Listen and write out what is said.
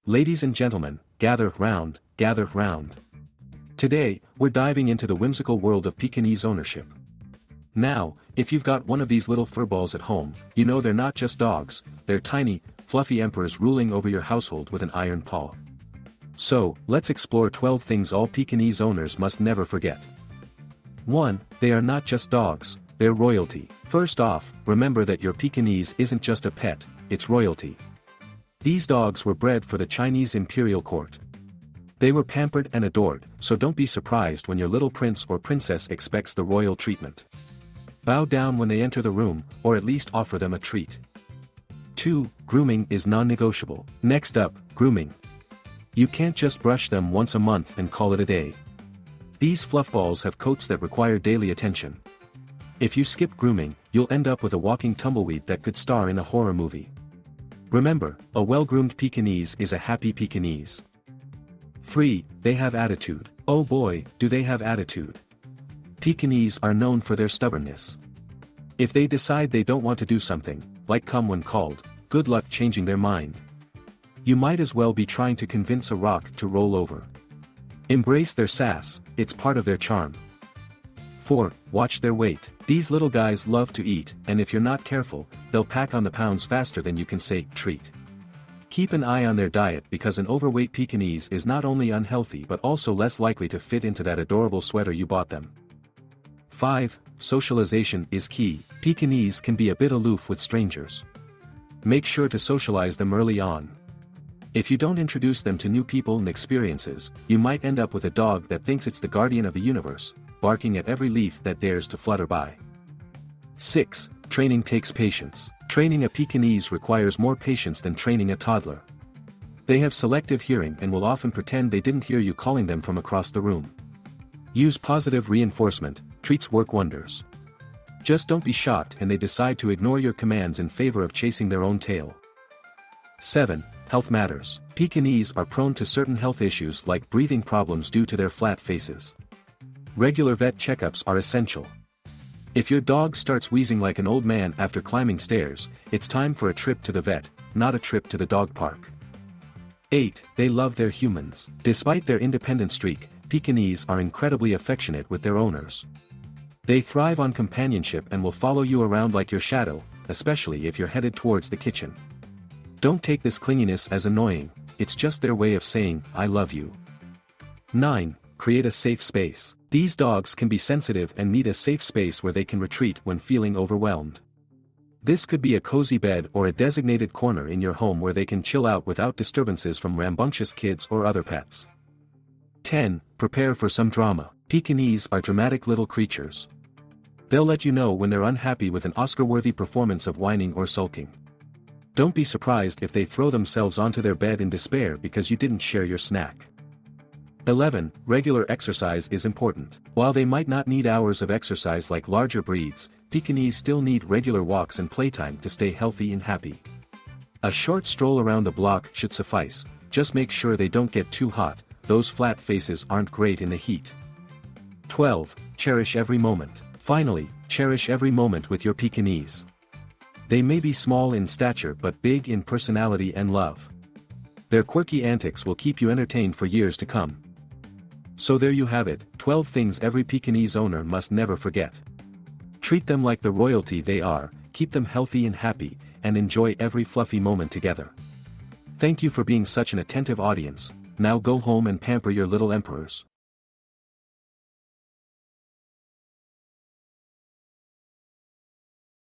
Ladies and gentlemen, gather round, gather round. Today, we're diving into the whimsical world of Pekingese ownership. Now, if you've got one of these little furballs at home, you know they're not just dogs, they're tiny, fluffy emperors ruling over your household with an iron paw. So, let's explore 12 things all Pekingese owners must never forget. 1. They are not just dogs, they're royalty. First off, remember that your Pekingese isn't just a pet, it's royalty. These dogs were bred for the Chinese imperial court. They were pampered and adored, so don't be surprised when your little prince or princess expects the royal treatment. Bow down when they enter the room, or at least offer them a treat. 2. Grooming is non-negotiable. Next up, grooming. You can't just brush them once a month and call it a day. These fluffballs have coats that require daily attention. If you skip grooming, you'll end up with a walking tumbleweed that could star in a horror movie. Remember, a well-groomed Pekingese is a happy Pekingese. 3. They have attitude. Oh boy, do they have attitude. Pekingese are known for their stubbornness. If they decide they don't want to do something, like come when called, good luck changing their mind. You might as well be trying to convince a rock to roll over. Embrace their sass, it's part of their charm. 4. Watch their weight. These little guys love to eat, and if you're not careful, they'll pack on the pounds faster than you can say, treat. Keep an eye on their diet because an overweight Pekingese is not only unhealthy but also less likely to fit into that adorable sweater you bought them. 5. Socialization is key. Pekingese can be a bit aloof with strangers. Make sure to socialize them early on. If you don't introduce them to new people and experiences, you might end up with a dog that thinks it's the guardian of the universe, barking at every leaf that dares to flutter by. 6. Training takes patience. Training a Pekingese requires more patience than training a toddler. They have selective hearing and will often pretend they didn't hear you calling them from across the room. Use positive reinforcement, treats work wonders. Just don't be shocked and they decide to ignore your commands in favor of chasing their own tail. 7. Health matters. Pekingese are prone to certain health issues like breathing problems due to their flat faces. Regular vet checkups are essential. If your dog starts wheezing like an old man after climbing stairs, it's time for a trip to the vet, not a trip to the dog park. 8. They love their humans. Despite their independent streak, Pekingese are incredibly affectionate with their owners. They thrive on companionship and will follow you around like your shadow, especially if you're headed towards the kitchen. Don't take this clinginess as annoying, it's just their way of saying, I love you. 9. Create a safe space. These dogs can be sensitive and need a safe space where they can retreat when feeling overwhelmed. This could be a cozy bed or a designated corner in your home where they can chill out without disturbances from rambunctious kids or other pets. 10. Prepare for some drama. Pekingese are dramatic little creatures. They'll let you know when they're unhappy with an Oscar-worthy performance of whining or sulking. Don't be surprised if they throw themselves onto their bed in despair because you didn't share your snack. 11. Regular exercise is important. While they might not need hours of exercise like larger breeds, Pekingese still need regular walks and playtime to stay healthy and happy. A short stroll around the block should suffice, just make sure they don't get too hot, those flat faces aren't great in the heat. 12. Cherish every moment. Finally, cherish every moment with your Pekingese. They may be small in stature but big in personality and love. Their quirky antics will keep you entertained for years to come. So there you have it, 12 things every Pekingese owner must never forget. Treat them like the royalty they are, keep them healthy and happy, and enjoy every fluffy moment together. Thank you for being such an attentive audience. Now go home and pamper your little emperors.